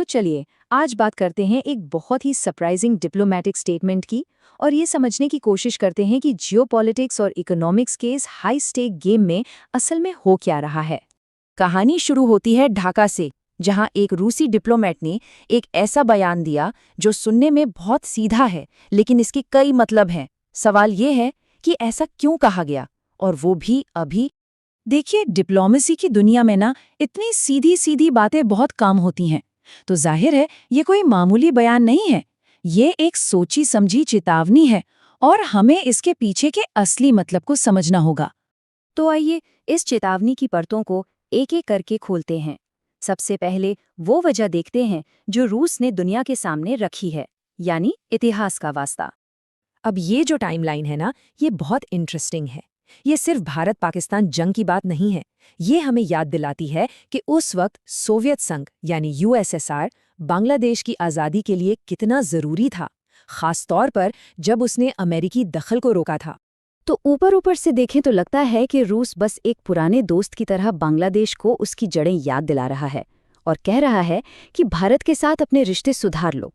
चलिए आज बात करते हैं एक बहुत ही सरप्राइजिंग डिप्लोमेटिक स्टेटमेंट की और ये समझने की कोशिश करते हैं कि जियोपॉलिटिक्स और इकोनॉमिक्स के इस हाई स्टेक गेम में असल में हो क्या रहा है। कहानी शुरू होती है ढाका से, जहां एक रूसी डिप्लोमेट ने एक ऐसा बयान दिया जो सुनने में बहुत सीधा है, लेकिन इसके कई मतलब हैं। सवाल ये है कि ऐसा क्यों कहा गया, और वो भी अभी। देखिए, डिप्लोमेसी की दुनिया में ना इतनी सीधी सीधी बातें बहुत कम होती हैं, तो जाहिर है ये कोई मामूली बयान नहीं है। ये एक सोची समझी चेतावनी है और हमें इसके पीछे के असली मतलब को समझना होगा। तो आइए इस चेतावनी की परतों को एक एक करके खोलते हैं। सबसे पहले वो वजह देखते हैं जो रूस ने दुनिया के सामने रखी है, यानी इतिहास का वास्ता। अब ये जो टाइमलाइन है ना, ये बहुत इंटरेस्टिंग है। ये सिर्फ भारत पाकिस्तान जंग की बात नहीं है। ये हमें याद दिलाती है कि उस वक्त सोवियत संघ यानी यूएसएसआर बांग्लादेश की आज़ादी के लिए कितना ज़रूरी था, खास तौर पर जब उसने अमेरिकी दखल को रोका था। तो ऊपर ऊपर से देखें तो लगता है कि रूस बस एक पुराने दोस्त की तरह बांग्लादेश को उसकी जड़ें याद दिला रहा है और कह रहा है कि भारत के साथ अपने रिश्ते सुधार लो।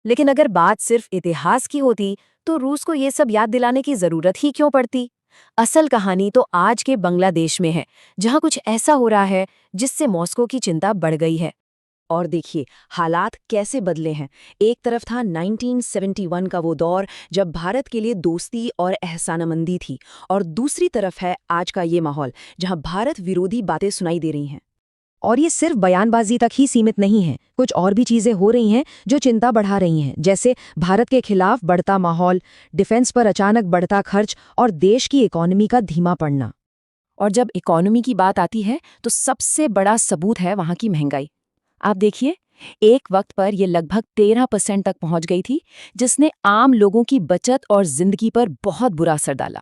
लेकिन अगर बात सिर्फ इतिहास की होती तो रूस को ये सब याद दिलाने की ज़रूरत ही क्यों पड़ती। असल कहानी तो आज के बांग्लादेश में है, जहां कुछ ऐसा हो रहा है जिससे मॉस्को की चिंता बढ़ गई है। और देखिए हालात कैसे बदले हैं। एक तरफ था 1971 का वो दौर जब भारत के लिए दोस्ती और एहसानमंदी थी, और दूसरी तरफ है आज का ये माहौल जहां भारत विरोधी बातें सुनाई दे रही हैं। और ये सिर्फ बयानबाजी तक ही सीमित नहीं है, कुछ और भी चीजें हो रही हैं जो चिंता बढ़ा रही हैं, जैसे भारत के खिलाफ बढ़ता माहौल, डिफेंस पर अचानक बढ़ता खर्च और देश की इकोनॉमी का धीमा पड़ना। और जब इकोनॉमी की बात आती है तो सबसे बड़ा सबूत है वहां की महंगाई। आप देखिए, एक वक्त पर यह लगभग 13% तक पहुंच गई थी, जिसने आम लोगों की बचत और जिंदगी पर बहुत बुरा असर डाला।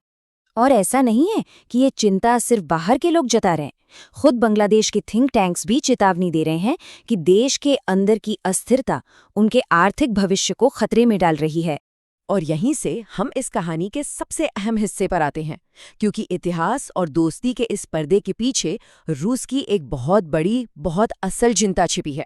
और ऐसा नहीं है कि ये चिंता सिर्फ बाहर के लोग जता रहे हैं। खुद बांग्लादेश के थिंक टैंक्स भी चेतावनी दे रहे हैं कि देश के अंदर की अस्थिरता उनके आर्थिक भविष्य को खतरे में डाल रही है। और यहीं से हम इस कहानी के सबसे अहम हिस्से पर आते हैं, क्योंकि इतिहास और दोस्ती के इस पर्दे के पीछे रूस की एक बहुत बड़ी, बहुत असल चिंता छिपी है।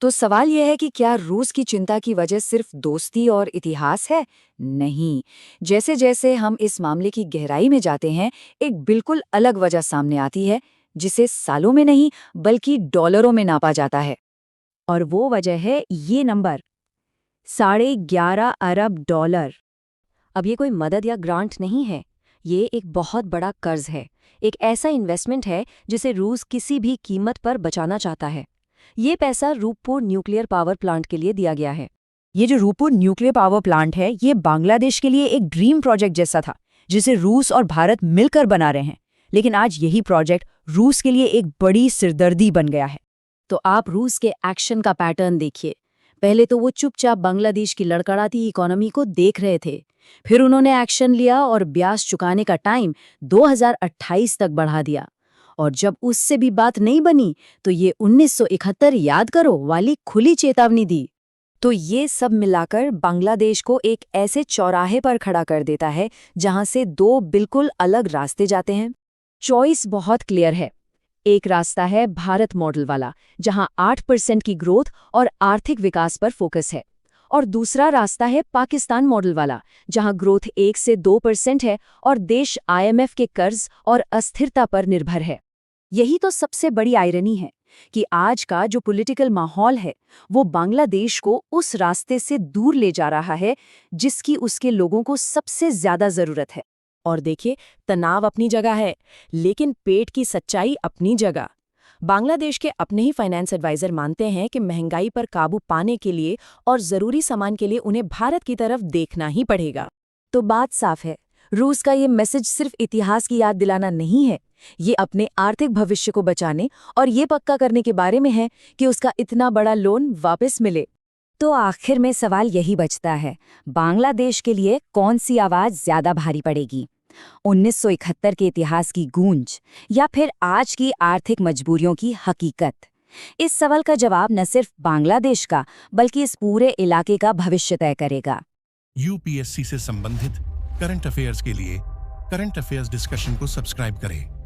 तो सवाल यह है कि क्या रूस की चिंता की वजह सिर्फ दोस्ती और इतिहास है? नहीं। जैसे जैसे हम इस मामले की गहराई में जाते हैं, एक बिल्कुल अलग वजह सामने आती है, जिसे सालों में नहीं बल्कि डॉलरों में नापा जाता है। और वो वजह है ये नंबर, $11.5 अरब। अब ये कोई मदद या ग्रांट नहीं है, ये एक बहुत बड़ा कर्ज है, एक ऐसा इन्वेस्टमेंट है जिसे रूस किसी भी कीमत पर बचाना चाहता है। ये पैसा रूपपुर न्यूक्लियर पावर प्लांट के लिए दिया गया है। ये जो रूपपुर न्यूक्लियर पावर प्लांट है, ये बांग्लादेश के लिए एक ड्रीम प्रोजेक्ट जैसा था, जिसे रूस और भारत मिलकर बना रहे हैं। लेकिन आज यही प्रोजेक्ट रूस के लिए एक बड़ी सिरदर्दी बन गया है। तो आप रूस के एक्शन का पैटर्न देखिए। पहले तो वो चुपचाप बांग्लादेश की लड़खड़ाती इकोनॉमी को देख रहे थे, फिर उन्होंने एक्शन लिया और ब्याज चुकाने का टाइम 2028 तक बढ़ा दिया। और जब उससे भी बात नहीं बनी तो ये 1971 याद करो वाली खुली चेतावनी दी। तो ये सब मिलाकर बांग्लादेश को एक ऐसे चौराहे पर खड़ा कर देता है जहां से दो बिल्कुल अलग रास्ते जाते हैं। चॉइस बहुत क्लियर है। एक रास्ता है भारत मॉडल वाला, जहां 8% की ग्रोथ और आर्थिक विकास पर फोकस है, और दूसरा रास्ता है पाकिस्तान मॉडल वाला, जहां ग्रोथ 1 से 2% है और देश IMF के कर्ज और अस्थिरता पर निर्भर है। यही तो सबसे बड़ी आयरनी है कि आज का जो पॉलिटिकल माहौल है वो बांग्लादेश को उस रास्ते से दूर ले जा रहा है जिसकी उसके लोगों को सबसे ज्यादा जरूरत है। और देखिए, तनाव अपनी जगह है, लेकिन पेट की सच्चाई अपनी जगह। बांग्लादेश के अपने ही फाइनेंस एडवाइजर मानते हैं कि महंगाई पर काबू पाने के लिए और जरूरी सामान के लिए उन्हें भारत की तरफ देखना ही पड़ेगा। तो बात साफ है, रूस का ये मैसेज सिर्फ इतिहास की याद दिलाना नहीं है, ये अपने आर्थिक भविष्य को बचाने और ये पक्का करने के बारे में है कि उसका इतना बड़ा लोन वापस मिले। तो आखिर में सवाल यही बचता है, बांग्लादेश के लिए कौन सी आवाज ज्यादा भारी पड़ेगी? 1971 के इतिहास की गूंज या फिर आज की आर्थिक मजबूरियों की हकीकत? इस सवाल का जवाब न सिर्फ बांग्लादेश का बल्कि इस पूरे इलाके का भविष्य तय करेगा। यूपीएससी से संबंधित करंट अफेयर्स के लिए करंट अफेयर्स डिस्कशन को सब्सक्राइब करें।